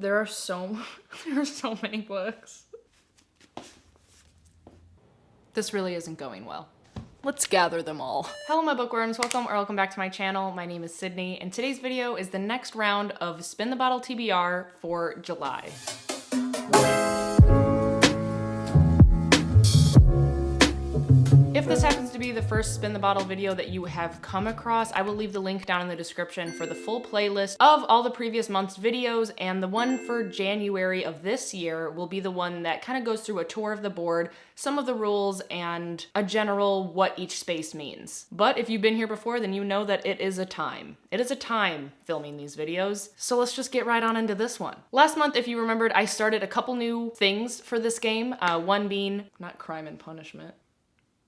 There are so many books. This really isn't going well. Let's gather them all. Hello my bookworms, welcome back to my channel. My name is Sydney, and today's video is the next round of Spin the Bottle TBR for July. If this happens to be the first Spin the Bottle video that you have come across, I will leave the link down in the description for the full playlist of all the previous month's videos, and the one for January of this year will be the one that kind of goes through a tour of the board, some of the rules, and a general what each space means. But if you've been here before, then you know that it is a time. It is a time filming these videos, so let's just get right on into this one. Last month, if you remembered, I started a couple new things for this game, one being not crime and punishment,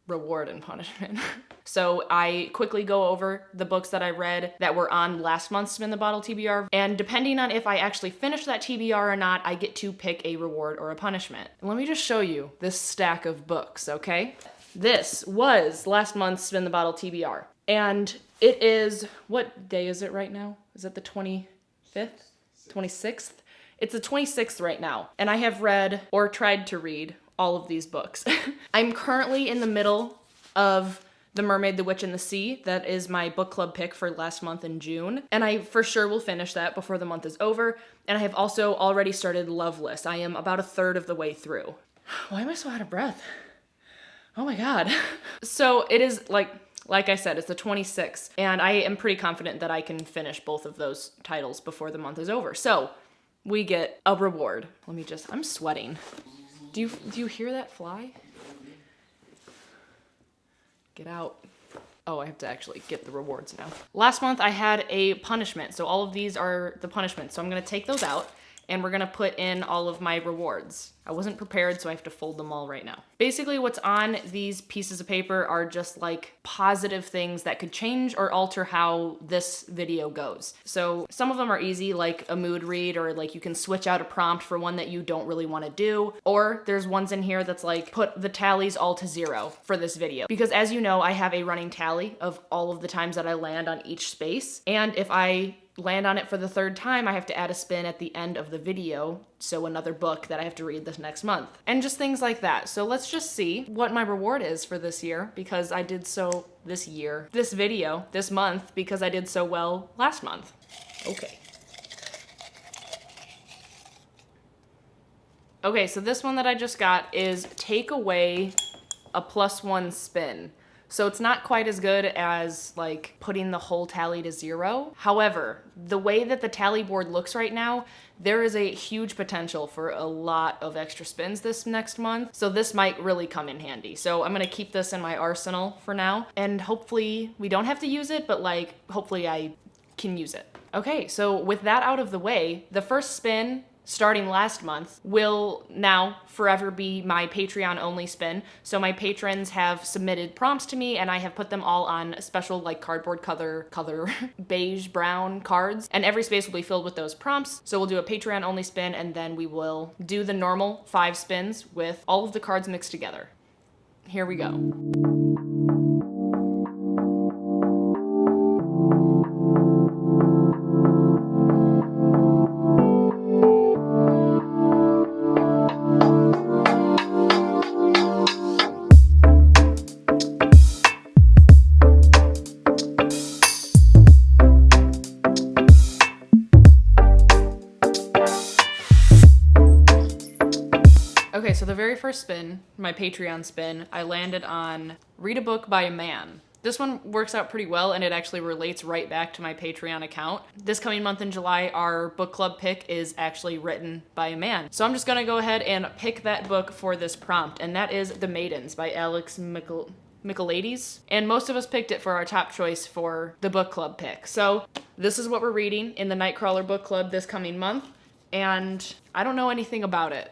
reward and punishment. So I quickly go over the books that I read that were on last month's Spin the Bottle TBR, and depending on if I actually finish that TBR or not, I get to pick a reward or a punishment. And let me just show you this stack of books, okay? This was last month's Spin the Bottle TBR, and it is, what day is it right now? Is it the 25th? 26th? It's the 26th right now, and I have read, or tried to read, all of these books. I'm currently in the middle of The Mermaid, the Witch, and the Sea. That is my book club pick for last month in June, and I for sure will finish that before the month is over. And I have also already started Loveless. I am about a third of the way through. Why am I so out of breath? Oh my God. So it is like I said, it's the 26th, and I am pretty confident that I can finish both of those titles before the month is over. So we get a reward. I'm sweating. Do you hear that fly? Get out. Oh, I have to actually get the rewards now. Last month I had a punishment, so all of these are the punishments. So I'm gonna take those out, and we're gonna put in all of my rewards. I wasn't prepared, so I have to fold them all right now. Basically, what's on these pieces of paper are just like positive things that could change or alter how this video goes. So some of them are easy, like a mood read, or like you can switch out a prompt for one that you don't really want to do. Or there's ones in here that's like, put the tallies all to 0 for this video. Because as you know, I have a running tally of all of the times that I land on each space. And if I land on it for the 3rd time, I have to add a spin at the end of the video, so another book that I have to read this next month. And just things like that. So let's just see what my reward is for this year, because I did so this month, because I did so well last month. Okay. Okay, so this one that I just got is take away a +1 spin. So it's not quite as good as like putting the whole tally to 0. However, the way that the tally board looks right now, there is a huge potential for a lot of extra spins this next month. So this might really come in handy. So I'm gonna keep this in my arsenal for now, and hopefully we don't have to use it, but like hopefully I can use it. Okay, so with that out of the way, the first spin starting last month will now forever be my Patreon only spin. So my patrons have submitted prompts to me, and I have put them all on special like cardboard color beige brown cards, and every space will be filled with those prompts. So we'll do a Patreon only spin, and then we will do the normal 5 spins with all of the cards mixed together. Here we go. Okay, so the very first spin, my Patreon spin, I landed on Read a Book by a Man. This one works out pretty well, and it actually relates right back to my Patreon account. This coming month in July, our book club pick is actually written by a man. So I'm just gonna go ahead and pick that book for this prompt, and that is The Maidens by Alex Michaelides. And most of us picked it for our top choice for the book club pick. So this is what we're reading in the Nightcrawler book club this coming month, and I don't know anything about it.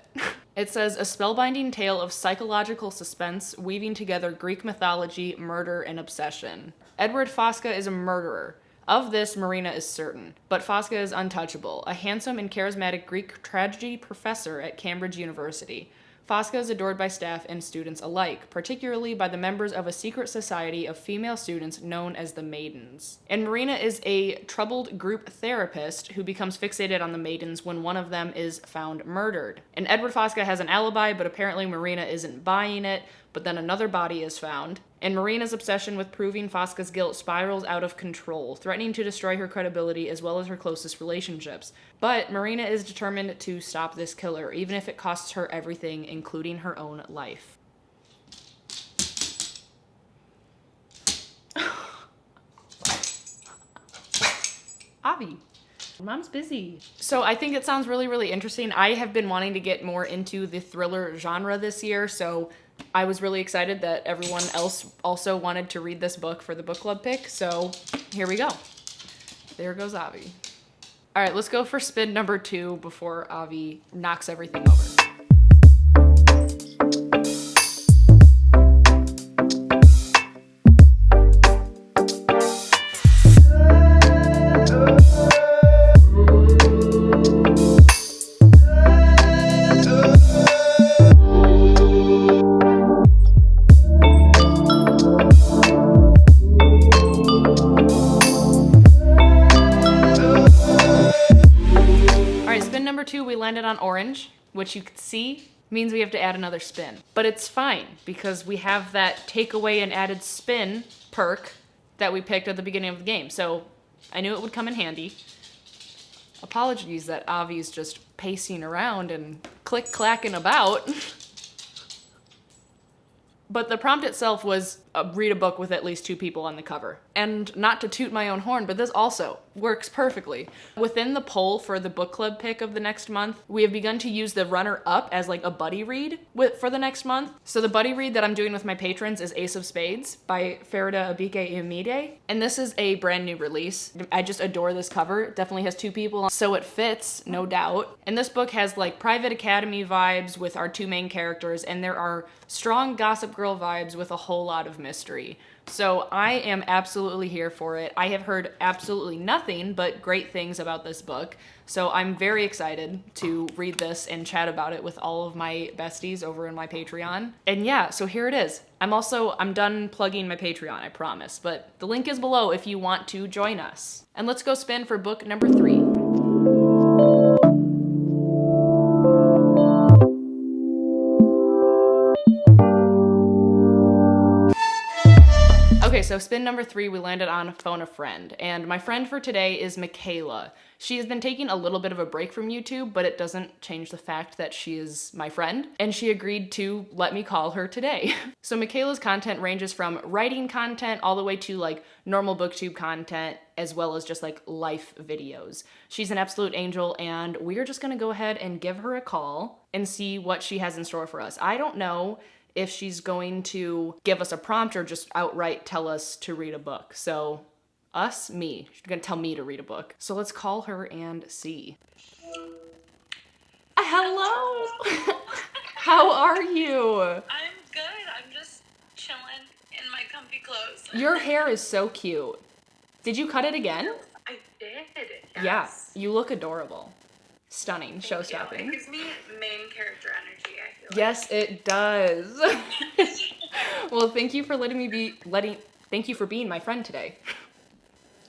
It says, a spellbinding tale of psychological suspense weaving together Greek mythology, murder, and obsession. Edward Fosca is a murderer. Of this, Marina is certain. But Fosca is untouchable, a handsome and charismatic Greek tragedy professor at Cambridge University. Fosca is adored by staff and students alike, particularly by the members of a secret society of female students known as the Maidens. And Marina is a troubled group therapist who becomes fixated on the Maidens when one of them is found murdered. And Edward Fosca has an alibi, but apparently Marina isn't buying it, but then another body is found. And Marina's obsession with proving Fosca's guilt spirals out of control, threatening to destroy her credibility as well as her closest relationships. But Marina is determined to stop this killer, even if it costs her everything, including her own life. Avi. Mom's busy. So I think it sounds really, really interesting. I have been wanting to get more into the thriller genre this year, so I was really excited that everyone else also wanted to read this book for the book club pick, so here we go. There goes Avi. All right, let's go for spin number 2 before Avi knocks everything over. We landed on orange, which you can see means we have to add another spin. But it's fine because we have that take away an added spin perk that we picked at the beginning of the game. So I knew it would come in handy. Apologies that Avi's just pacing around and click-clacking about. But the prompt itself was read a book with at least 2 people on the cover. And not to toot my own horn, but this also works perfectly. Within the poll for the book club pick of the next month, we have begun to use the runner-up as like a buddy read for the next month. So the buddy read that I'm doing with my patrons is Ace of Spades by Ferida Abike Imide. And this is a brand new release. I just adore this cover. It definitely has 2 people, so it fits, no doubt. And this book has like Private Academy vibes with our 2 main characters, and there are strong Gossip Girl vibes with a whole lot of mystery. So I am absolutely here for it. I have heard absolutely nothing but great things about this book. So I'm very excited to read this and chat about it with all of my besties over in my Patreon. And yeah, so here it is. I'm done plugging my Patreon, I promise. But the link is below if you want to join us. And let's go spin for book number 3. Okay, so spin number 3, we landed on Phone a Friend, and my friend for today is Michaela. She has been taking a little bit of a break from YouTube, but it doesn't change the fact that she is my friend, and she agreed to let me call her today. So Michaela's content ranges from writing content all the way to like normal booktube content, as well as just like life videos. She's an absolute angel, and we are just gonna go ahead and give her a call and see what she has in store for us. I don't know if she's going to give us a prompt or just outright tell us to read a book. So me. She's gonna tell me to read a book. So let's call her and see. Hello. How are you? I'm good. I'm just chilling in my comfy clothes. Your hair is so cute. Did you cut it again? I did. Yes. Yeah, you look adorable. Stunning, show-stopping. It gives me main character energy, I feel yes, it does. Well, thank you for thank you for being my friend today.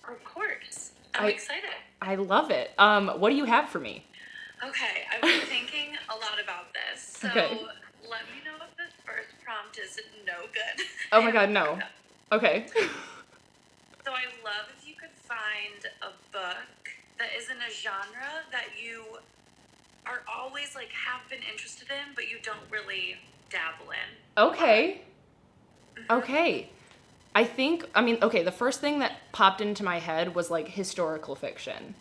Of course. I'm excited. I love it. What do you have for me? Okay, I've been thinking a lot about this. So okay. Let me know if this first prompt is no good. Oh my god, no. Okay. So I love if you could find a book that is in a genre that you are always like have been interested in, but you don't really dabble in. Okay. Okay. The first thing that popped into my head was like historical fiction.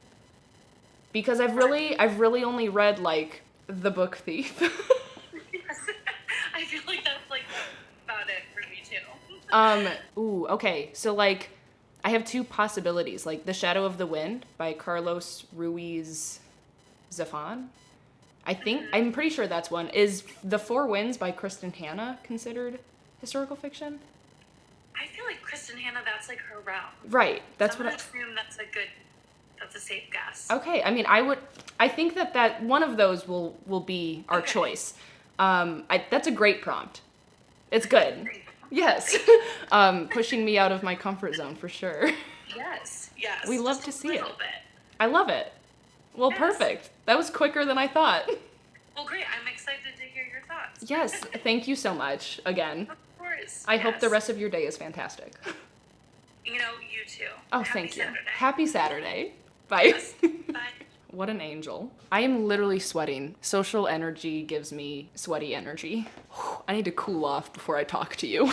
Because I've really only read like The Book Thief. I feel like that's like about it for me too. Okay. So like I have 2 possibilities, like The Shadow of the Wind by Carlos Ruiz Zafón. I'm pretty sure that's one. Is The Four Winds by Kristen Hanna considered historical fiction? I feel like Kristen Hanna, that's like her realm. Right. That's so what I assume that's a safe guess. Okay. I mean, I think that one of those will be our choice. That's a great prompt. It's good. Yes. Pushing me out of my comfort zone for sure. Yes, yes. We love just to a see it. little bit. I love it. Well, Yes. perfect. That was quicker than I thought. Well, great. I'm excited to hear your thoughts. Yes, thank you so much again. Of course. I hope the yes. rest of your day is fantastic. You know, you too. Oh, Happy thank you. Saturday. Happy Saturday. Bye. Yes. Bye. What an angel. I am literally sweating. Social energy gives me sweaty energy. I need to cool off before I talk to you.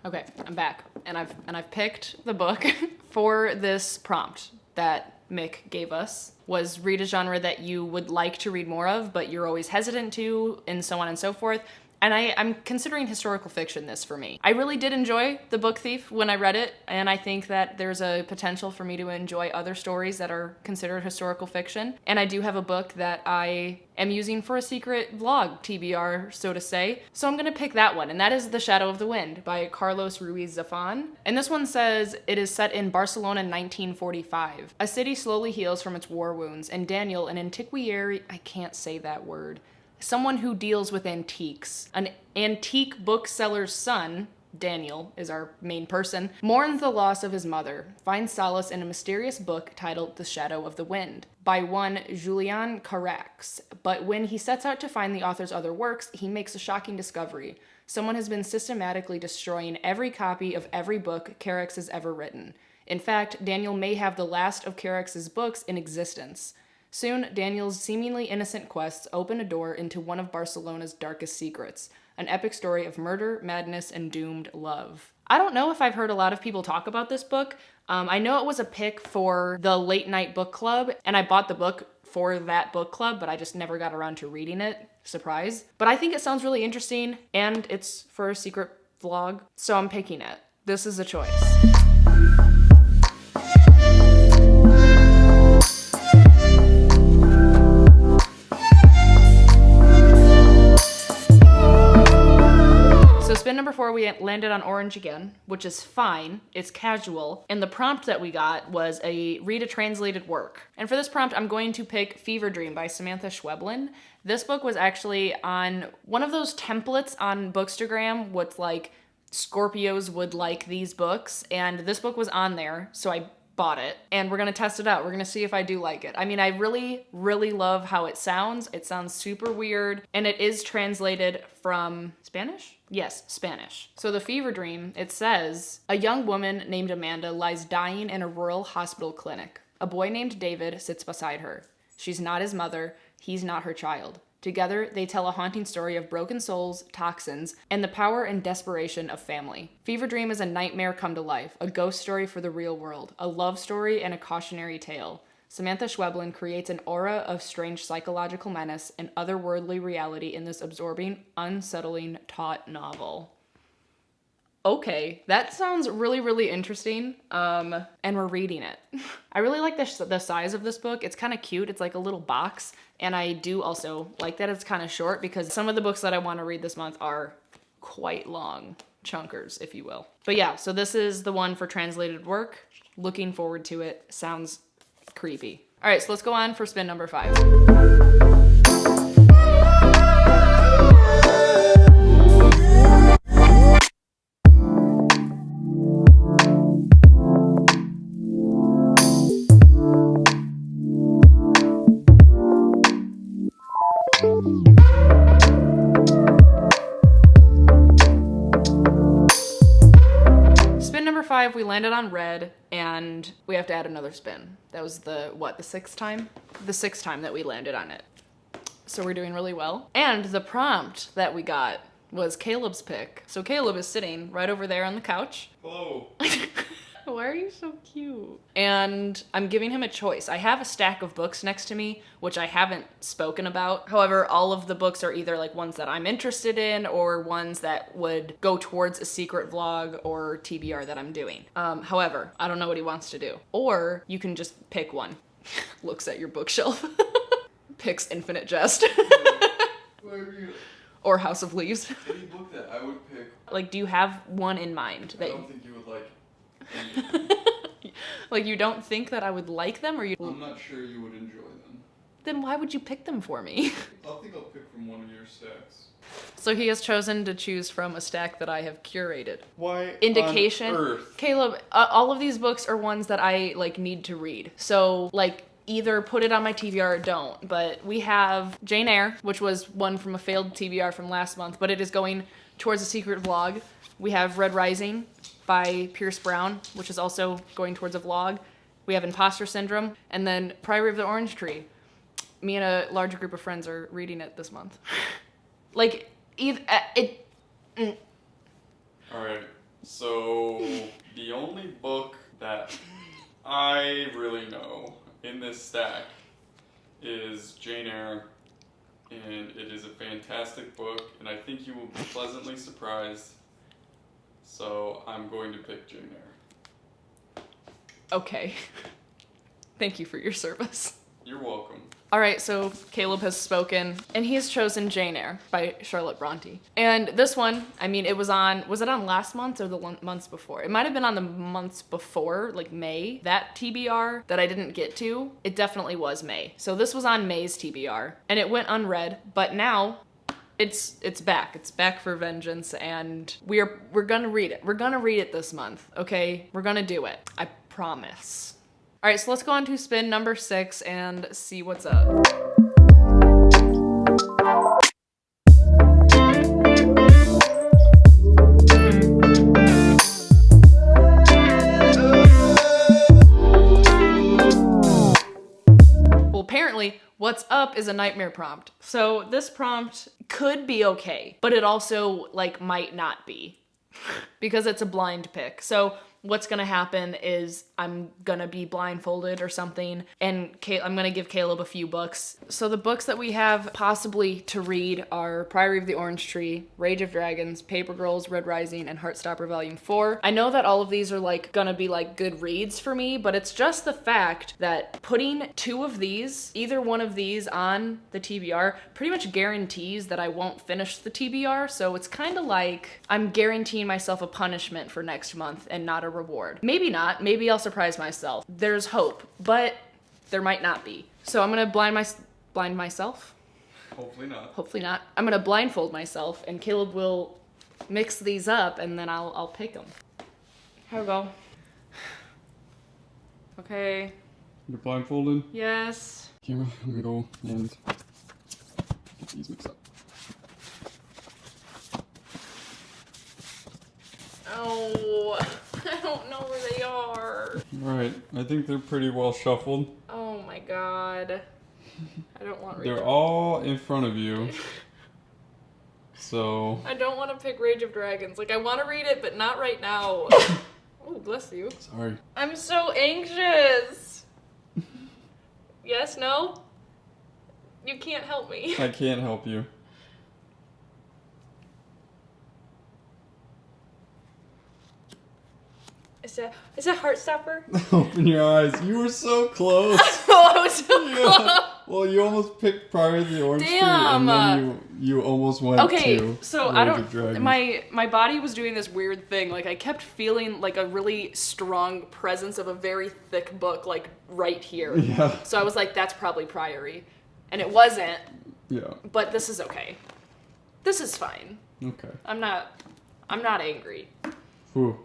Okay, I'm back. And I've picked the book for this prompt that Mick gave us. Was read a genre that you would like to read more of, but you're always hesitant to, and so on and so forth. And I'm considering historical fiction this for me. I really did enjoy The Book Thief when I read it, and I think that there's a potential for me to enjoy other stories that are considered historical fiction. And I do have a book that I am using for a secret vlog, TBR, so to say. So I'm gonna pick that one, and that is The Shadow of the Wind by Carlos Ruiz Zafón. And this one says it is set in Barcelona 1945. A city slowly heals from its war wounds, and Daniel, an antiquary, I can't say that word, someone who deals with antiques. An antique bookseller's son, Daniel is our main person, mourns the loss of his mother, finds solace in a mysterious book titled The Shadow of the Wind by one Julian Carax. But when he sets out to find the author's other works, he makes a shocking discovery. Someone has been systematically destroying every copy of every book Carax has ever written. In fact, Daniel may have the last of Carax's books in existence. Soon, Daniel's seemingly innocent quests open a door into one of Barcelona's darkest secrets, an epic story of murder, madness, and doomed love. I don't know if I've heard a lot of people talk about this book. I know it was a pick for the late night book club, and I bought the book for that book club, but I just never got around to reading it. Surprise. But I think it sounds really interesting, and it's for a secret vlog, so I'm picking it. This is a choice. So spin number 4, we landed on orange again, which is fine. It's casual. And the prompt that we got was read a translated work. And for this prompt, I'm going to pick Fever Dream by Samantha Schweblin. This book was actually on one of those templates on Bookstagram, what's like Scorpios would like these books. And this book was on there, so I bought it. And we're gonna test it out. We're gonna see if I do like it. I mean, I really, really love how it sounds. It sounds super weird. And it is translated from Spanish? Yes, Spanish. So the Fever Dream, it says, a young woman named Amanda lies dying in a rural hospital clinic. A boy named David sits beside her. She's not his mother. He's not her child. Together, they tell a haunting story of broken souls, toxins, and the power and desperation of family. Fever Dream is a nightmare come to life, a ghost story for the real world, a love story, and a cautionary tale. Samantha Schweblin creates an aura of strange psychological menace and otherworldly reality in this absorbing, unsettling, taut novel. Okay, that sounds really, really interesting, and we're reading it. I really like the size of this book. It's kind of cute. It's like a little box, and I do also like that it's kind of short because some of the books that I want to read this month are quite long chunkers, if you will. But yeah, so this is the one for translated work. Looking forward to it. Sounds creepy. All right, so let's go on for spin number 5. Spin number 5, we landed on red, and we have to add another spin. That was the 6th time? The 6th time that we landed on it. So we're doing really well. And the prompt that we got was Caleb's pick. So Caleb is sitting right over there on the couch. Hello. Why are you so cute? And I'm giving him a choice. I have a stack of books next to me, which I haven't spoken about. However, all of the books are either like ones that I'm interested in or ones that would go towards a secret vlog or TBR that I'm doing. However, I don't know what he wants to do. Or you can just pick one. Looks at your bookshelf. Picks Infinite Jest. Or House of Leaves. Any book that I would pick. Like, do you have one in mind I that don't think you would like. like you don't think that I would like them, or you? I'm not sure you would enjoy them. then why would you pick them for me? I think I'll pick from one of your stacks. So he has chosen to choose from a stack that I have curated. Why Indication. on earth? Caleb, all of these books are ones that I like need to read. So like either put it on my TBR or don't. But we have Jane Eyre, which was one from a failed TBR from last month, but it is going towards a secret vlog. We have Red Rising by Pierce Brown, which is also going towards a vlog. We have Imposter Syndrome, and then Priory of the Orange Tree. Me and a large group of friends are reading it this month. Like, Alright, so the only book that I really know in this stack is Jane Eyre, and it is a fantastic book, and I think you will be pleasantly surprised. So I'm going to pick Jane Eyre. okay. Thank you for your service. You're welcome. All right, so Caleb has spoken, and he has chosen Jane Eyre by Charlotte Bronte. And this one, I mean, was it on last month or the months before? It might have been on the months before, like May. That TBR that I didn't get to, it definitely was May. So this was on May's TBR, and it went unread, but now it's back. It's back for vengeance, and we're gonna read it. We're gonna read it this month, okay? We're gonna do it. I promise. All right, so let's go on to spin number 6 and see what's up. Well, apparently, what's up is a nightmare prompt. So this prompt could be okay, but it also like might not be because it's a blind pick. So what's gonna happen is I'm gonna be blindfolded or something, and I'm gonna give Caleb a few books. So the books that we have possibly to read are Priory of the Orange Tree, Rage of Dragons, Paper Girls, Red Rising, and Heartstopper Volume 4. I know that all of these are like gonna be like good reads for me, but it's just the fact that putting 2 of these, either one of these on the TBR, pretty much guarantees that I won't finish the TBR. So it's kind of like I'm guaranteeing myself a punishment for next month and not a reward. Maybe not. Maybe I'll surprise myself. There's hope, but there might not be. So I'm gonna blind myself. Hopefully not. Hopefully not. I'm gonna blindfold myself, and Caleb will mix these up, and then I'll pick them. Here we go. Okay. You're blindfolded? Yes. Camera, I'm gonna go and get these mixed up. Oh, I don't know where they are. Alright, I think they're pretty well shuffled. Oh my god. I don't want They're all in front of you. So... I don't want to pick Rage of Dragons. Like, I want to read it, but not right now. Oh, bless you. Sorry. I'm so anxious. Yes, no? You can't help me. I can't help you. Is that Heartstopper? Open your eyes. You were so close. Oh, I was so Yeah. close. Well, you almost picked Priory of the Orange Tree, Damn. and then you almost went Okay, to so Rage I of don't. Dragons. My body was doing this weird thing. Like I kept feeling like a really strong presence of a very thick book, like right here. Yeah. So I was like, that's probably Priory, and it wasn't. Yeah. But this is okay. This is fine. Okay. I'm not angry. Whew.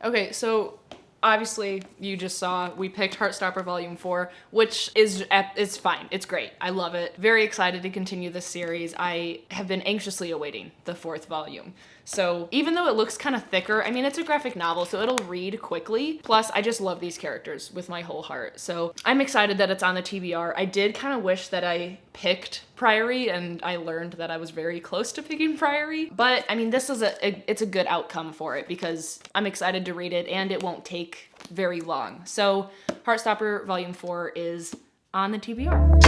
Okay, so obviously you just saw we picked Heartstopper Volume 4, which is it's fine. It's great. I love it. Very excited to continue this series. I have been anxiously awaiting the 4th volume. So even though it looks kind of thicker, I mean, it's a graphic novel, so it'll read quickly. Plus, I just love these characters with my whole heart. So I'm excited that it's on the TBR. I did kind of wish that I picked Priory, and I learned that I was very close to picking Priory. But I mean, this is it's a good outcome for it because I'm excited to read it, and it won't take very long. So Heartstopper Volume 4 is on the TBR.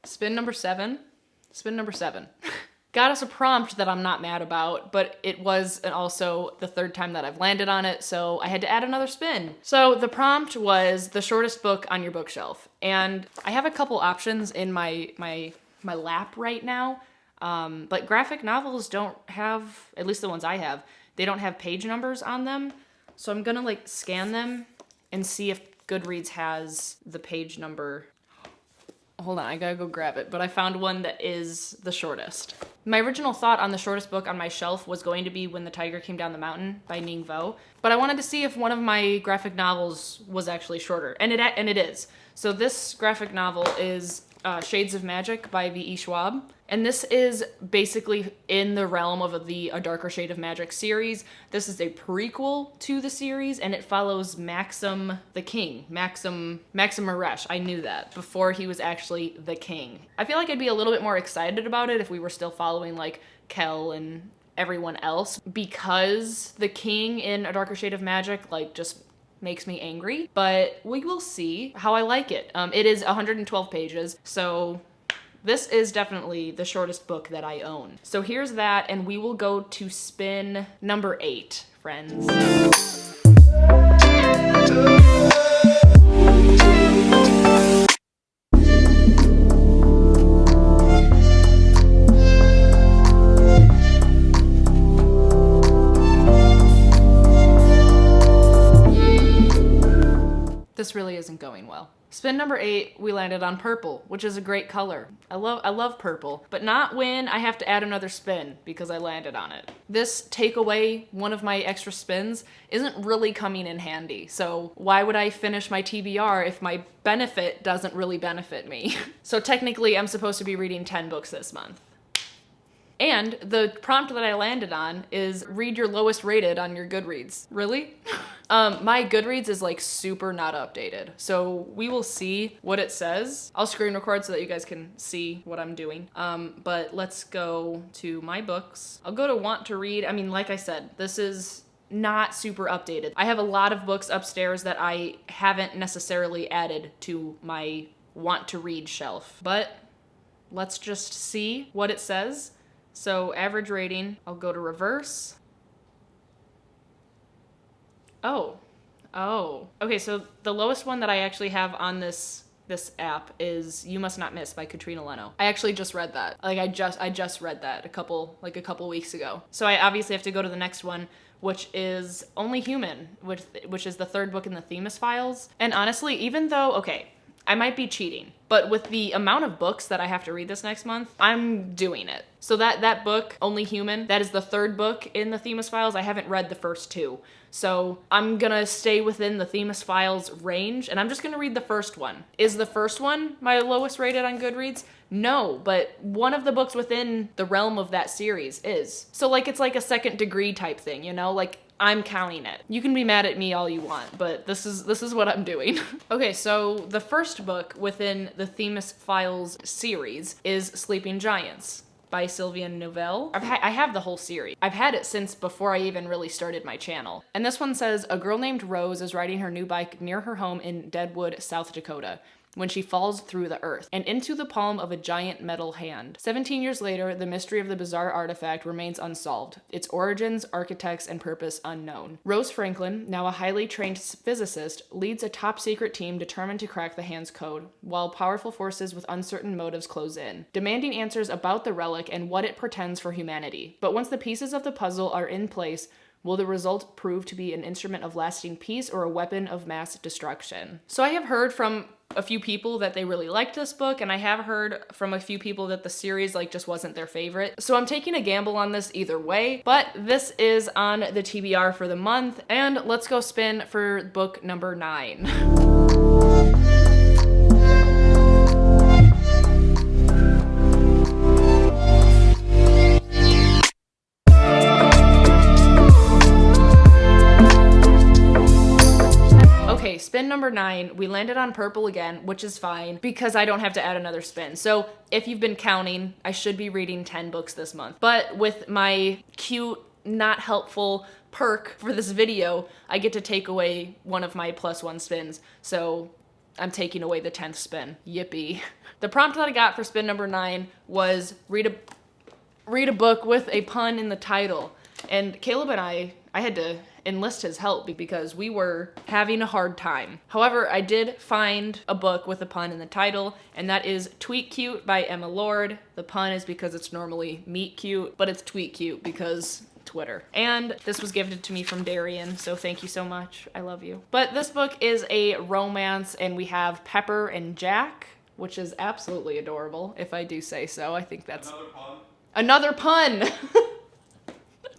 Spin number 7. Spin number 7. got us a prompt that I'm not mad about, but it was also the third time that I've landed on it, so I had to add another spin. So the prompt was the shortest book on your bookshelf, and I have a couple options in my lap right now, but graphic novels don't have, at least the ones I have, they don't have page numbers on them, so I'm gonna like scan them and see if Goodreads has the page number. Hold on, I gotta go grab it, but I found one that is the shortest. My original thought on the shortest book on my shelf was going to be When the Tiger Came Down the Mountain by Ning Vo, but I wanted to see if one of my graphic novels was actually shorter, and it is. So this graphic novel is Shades of Magic by V.E. Schwab, and this is basically in the realm of the A Darker Shade of Magic series. This is a prequel to the series, and it follows Maxim the King, Maxim Maresh. I knew that before he was actually the king. I feel like I'd be a little bit more excited about it if we were still following like Kel and everyone else, because the king in A Darker Shade of Magic like just makes me angry, but we will see how I like it. It is 112 pages, so this is definitely the shortest book that I own. So here's that, and we will go to spin number 8, friends. This really isn't going well. Spin number 8, we landed on purple, which is a great color. I love purple, but not when I have to add another spin because I landed on it. This take away one of my extra spins isn't really coming in handy, so why would I finish my TBR if my benefit doesn't really benefit me? So technically I'm supposed to be reading 10 books this month. And the prompt that I landed on is read your lowest rated on your Goodreads. Really? My Goodreads is like super not updated. So we will see what it says. I'll screen record so that you guys can see what I'm doing. But let's go to my books. I'll go to want to read. I mean, like I said, this is not super updated. I have a lot of books upstairs that I haven't necessarily added to my want to read shelf. But let's just see what it says. So average rating, I'll go to reverse. Oh. Okay, so the lowest one that I actually have on this app is You Must Not Miss by Katrina Leno. I actually just read that. Like I just read that a couple weeks ago. So I obviously have to go to the next one, which is Only Human, which is the third book in the Themis Files. And honestly, even though, okay, I might be cheating, but with the amount of books that I have to read this next month, I'm doing it. So that book, Only Human, that is the third book in the Themis Files. I haven't read the first two. So I'm gonna stay within the Themis Files range, and I'm just gonna read the first one. Is the first one my lowest rated on Goodreads? No, but one of the books within the realm of that series is. So like it's like a second degree type thing, you know? Like I'm counting it. You can be mad at me all you want, but this is what I'm doing. Okay, so the first book within the Themis Files series is Sleeping Giants by Sylvia Novelle. I have the whole series. I've had it since before I even really started my channel. And this one says, a girl named Rose is riding her new bike near her home in Deadwood, South Dakota, when she falls through the earth and into the palm of a giant metal hand. 17 years later, the mystery of the bizarre artifact remains unsolved, its origins, architects, and purpose unknown. Rose Franklin, now a highly trained physicist, leads a top-secret team determined to crack the hand's code, while powerful forces with uncertain motives close in, demanding answers about the relic and what it portends for humanity. But once the pieces of the puzzle are in place, will the result prove to be an instrument of lasting peace or a weapon of mass destruction? So I have heard from a few people that they really liked this book, and I have heard from a few people that the series like just wasn't their favorite. So I'm taking a gamble on this either way, but this is on the TBR for the month, and let's go spin for book number 9. Okay, spin number 9, we landed on purple again, which is fine because I don't have to add another spin. So if you've been counting, I should be reading 10 books this month. But with my cute, not helpful perk for this video, I get to take away one of my +1 spins. So I'm taking away the 10th spin. Yippee. The prompt that I got for spin number 9 was read read a book with a pun in the title. And Caleb and I had to enlist his help because we were having a hard time. However, I did find a book with a pun in the title, and that is Tweet Cute by Emma Lord. The pun is because it's normally meet cute, but it's tweet cute because Twitter. And this was gifted to me from Darian, so thank you so much. I love you. But this book is a romance, and we have Pepper and Jack, which is absolutely adorable, if I do say so. I think that's another pun.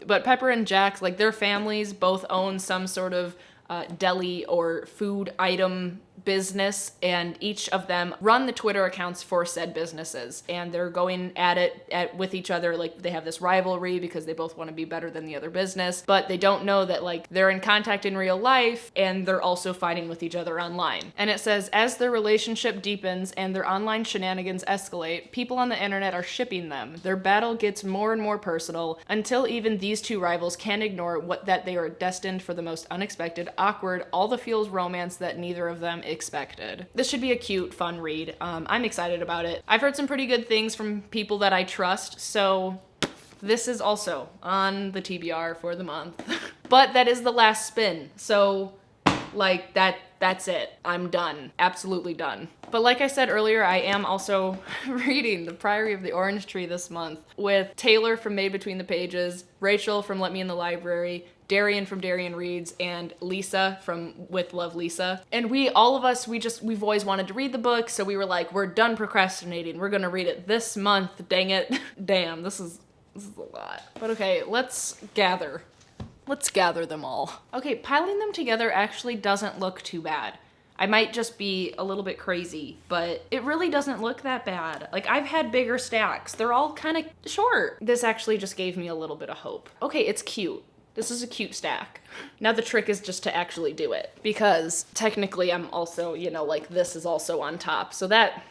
But Pepper and Jack, like, their families both own some sort of deli or food item business, and each of them run the Twitter accounts for said businesses, and they're going at it with each other. Like, they have this rivalry because they both want to be better than the other business, but they don't know that, like, they're in contact in real life, and they're also fighting with each other online. And it says, as their relationship deepens and their online shenanigans escalate, people on the internet are shipping them. Their battle gets more and more personal until even these two rivals can't ignore that they are destined for the most unexpected, awkward, all the feels romance that neither of them expected. This should be a cute, fun read. I'm excited about it. I've heard some pretty good things from people that I trust, so this is also on the TBR for the month. But that is the last spin, so like that's it. I'm done. Absolutely done. But like I said earlier, I am also reading The Priory of the Orange Tree this month with Taylor from Made Between the Pages, Rachel from Let Me in the Library, Darian from Darian Reads, and Lisa from With Love Lisa. And we've always wanted to read the book, so we were like, we're done procrastinating. We're gonna read it this month, dang it. Damn, this is a lot. But okay, let's gather them all. Okay, piling them together actually doesn't look too bad. I might just be a little bit crazy, but it really doesn't look that bad. Like, I've had bigger stacks. They're all kind of short. This actually just gave me a little bit of hope. Okay, it's cute. This is a cute stack. Now the trick is just to actually do it, because technically I'm also, like, this is also on top. So that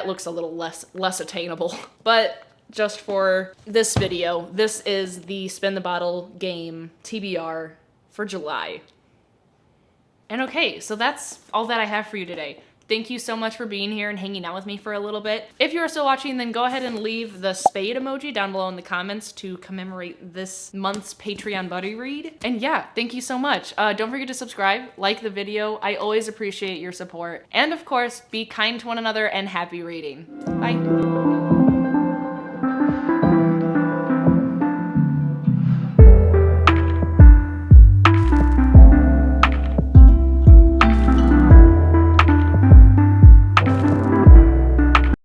looks a little less attainable. But just for this video, this is the Spin the Bottle game TBR for July. And okay, so that's all that I have for you today. Thank you so much for being here and hanging out with me for a little bit. If you're still watching, then go ahead and leave the spade emoji down below in the comments to commemorate this month's Patreon buddy read. And yeah, thank you so much. Don't forget to subscribe, like the video. I always appreciate your support. And of course, be kind to one another and happy reading. Bye.